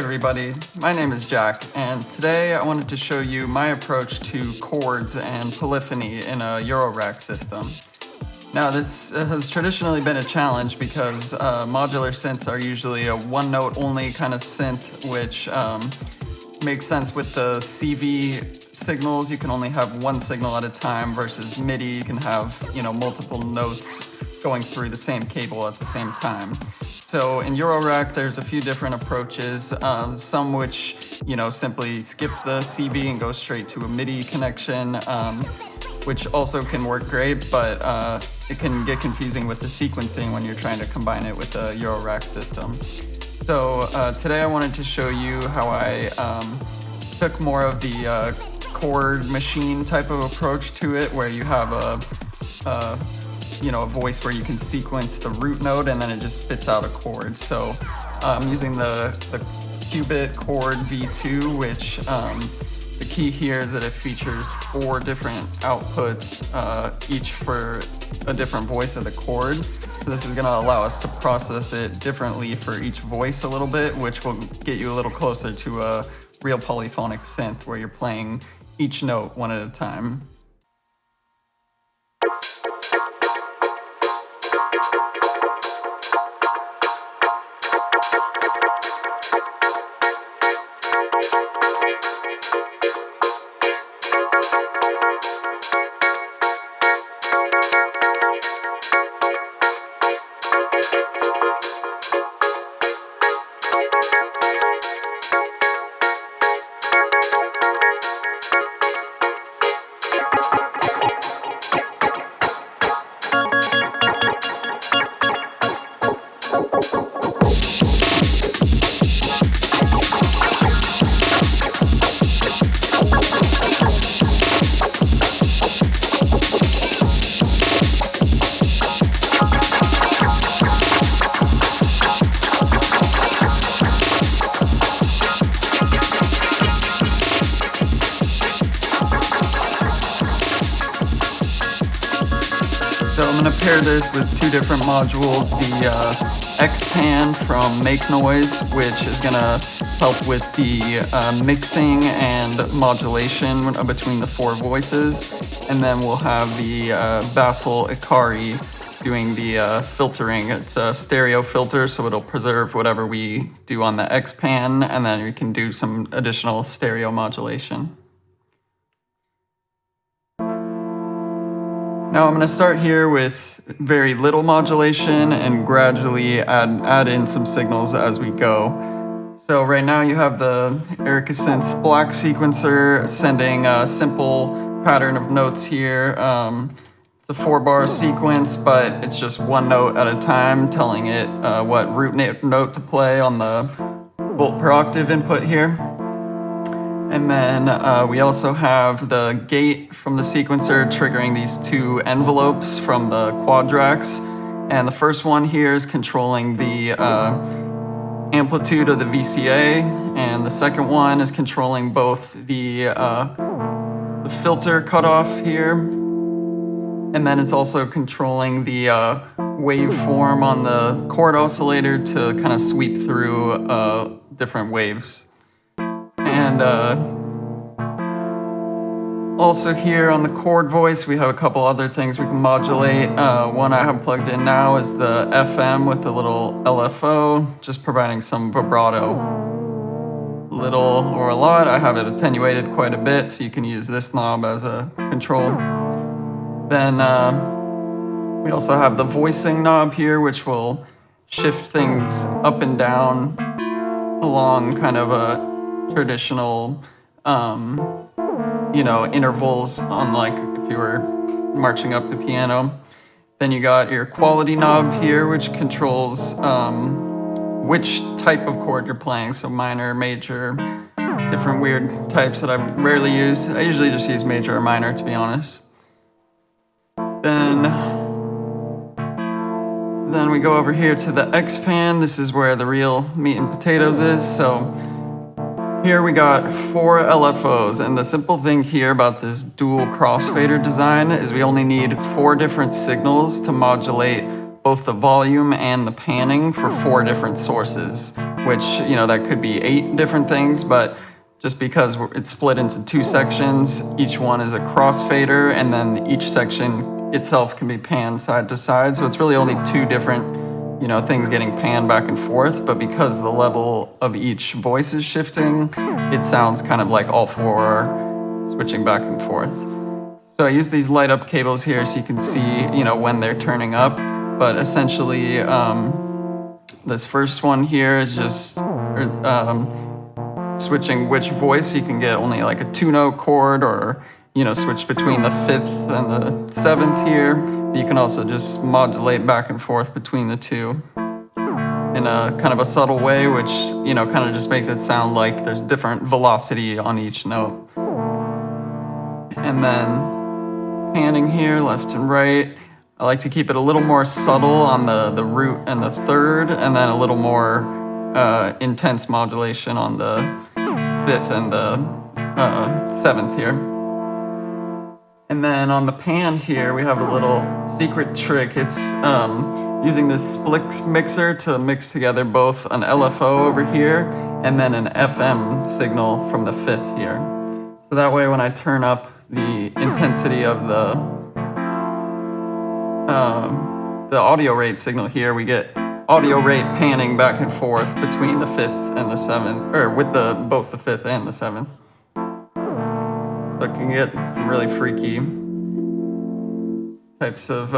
everybody, my name is Jack, and today I wanted to show you my approach to chords and polyphony in a eurorack system. Now this has traditionally been a challenge because modular synths are usually a one-note only kind of synth, which makes sense with the CV signals. You can only have one signal at a time versus MIDI, you can have, multiple notes going through the same cable at the same time. So in eurorack, there's a few different approaches, some which, simply skip the CV and go straight to a MIDI connection, which also can work great, but it can get confusing with the sequencing when you're trying to combine it with a eurorack system. So today I wanted to show you how I took more of the chord machine type of approach to it, where you have a voice where you can sequence the root note and then it just spits out a chord. So I'm using the Qu Bit Chord V2, which the key here is that it features 4 different outputs, each for a different voice of the chord. So this is going to allow us to process it differently for each voice a little bit, which will get you a little closer to a real polyphonic synth where you're playing each note one at a time. So I'm going to pair this with 2 different modules, the X-Pan from Make Noise, which is going to help with the mixing and modulation between the 4 voices, and then we'll have the Bastl Ikarie doing the filtering. It's a stereo filter, so it'll preserve whatever we do on the X-Pan, and then we can do some additional stereo modulation. Now I'm going to start here with very little modulation and gradually add in some signals as we go. So right now you have the Ericson's black sequencer sending a simple pattern of notes here. It's a 4-bar sequence, but it's just one note at a time, telling it what root note to play on the volt per octave input here. And then we also have the gate from the sequencer triggering these 2 envelopes from the quadracs. And the first one here is controlling the amplitude of the VCA, and the second one is controlling both the filter cutoff here, and then it's also controlling the waveform on the chord oscillator to kind of sweep through different waves. And also here on the chord voice, we have a couple other things we can modulate. One I have plugged in now is the FM with a little LFO, just providing some vibrato. Little or a lot, I have it attenuated quite a bit, so you can use this knob as a control. Then we also have the voicing knob here, which will shift things up and down along kind of a traditional, intervals on, like, if you were marching up the piano. Then you got your quality knob here, which controls which type of chord you're playing, so minor, major, different weird types that I rarely use. I usually just use major or minor, to be honest. Then we go over here to the X-Pan. This is where the real meat and potatoes is. So here we got 4 LFOs, and the simple thing here about this dual crossfader design is we only need 4 different signals to modulate both the volume and the panning for 4 different sources. which, you know, that could be 8 different things, but just because it's split into 2 sections, each one is a crossfader, and then each section itself can be panned side to side. So it's really only 2 different, you know, things getting panned back and forth, but because the level of each voice is shifting, it sounds kind of like all 4 are switching back and forth. So I use these light up cables here so you can see, you know, when they're turning up, but essentially this first one here is just switching which voice. You can get only like a 2-note chord, or, you know, switch between the 5th and the 7th here. But you can also just modulate back and forth between the 2 in a kind of a subtle way, which, you know, kind of just makes it sound like there's different velocity on each note. And then panning here, left and right. I like to keep it a little more subtle on the root and the 3rd, and then a little more intense modulation on the 5th and the 7th here. And then on the pan here, we have a little secret trick. It's using this split mixer to mix together both an LFO over here and then an FM signal from the 5th here. So that way when I turn up the intensity of the audio rate signal here, we get audio rate panning back and forth between the 5th and the 7th, or with both the 5th and the 7th. So it can get some really freaky types of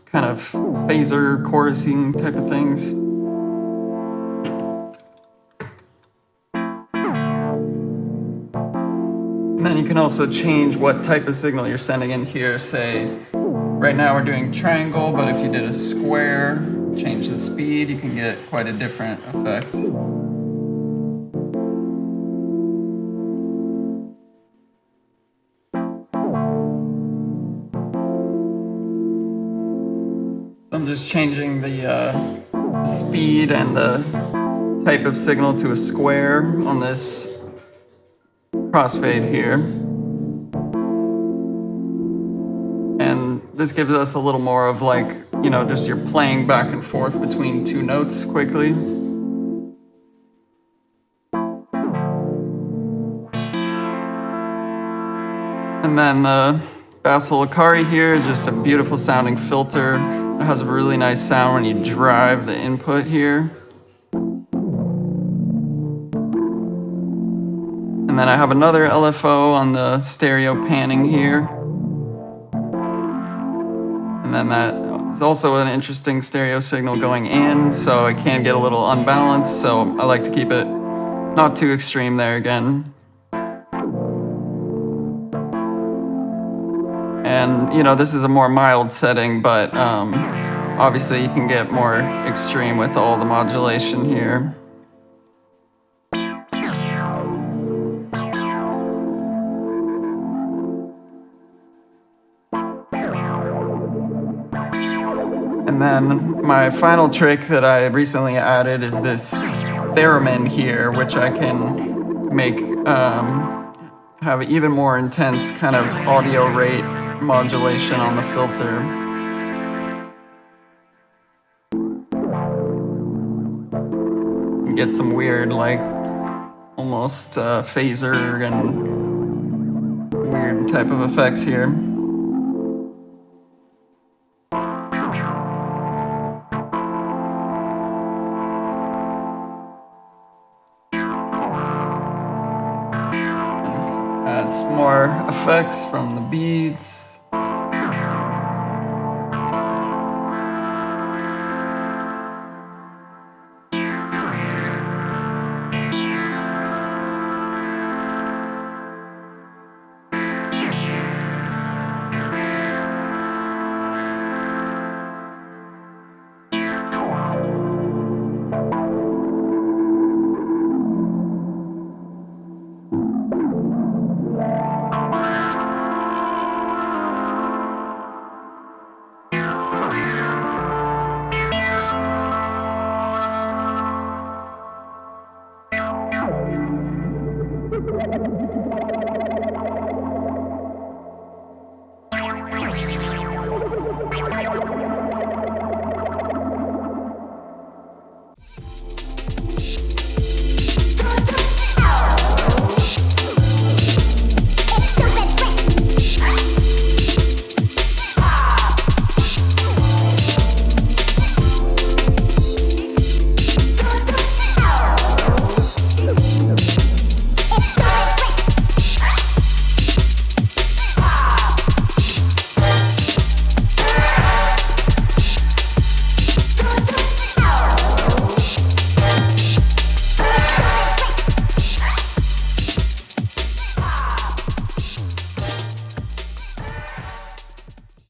kind of phaser chorusing type of things. And then you can also change what type of signal you're sending in here. Say, right now we're doing triangle, but if you did a square, change the speed, you can get quite a different effect. I'm just changing the speed and the type of signal to a square on this crossfade here. And this gives us a little more of like, you know, just you're playing back and forth between 2 notes quickly. And then the Bastl Ikarie here is just a beautiful sounding filter. It has a really nice sound when you drive the input here. And then I have another LFO on the stereo panning here. And then that is also an interesting stereo signal going in, so it can get a little unbalanced, so I like to keep it not too extreme there again. And, you know, this is a more mild setting, but obviously you can get more extreme with all the modulation here. And then my final trick that I recently added is this Theramin here, which I can make have even more intense kind of audio rate modulation on the filter. You get some weird, like, almost phaser and weird type of effects here. Adds more effects from the beats.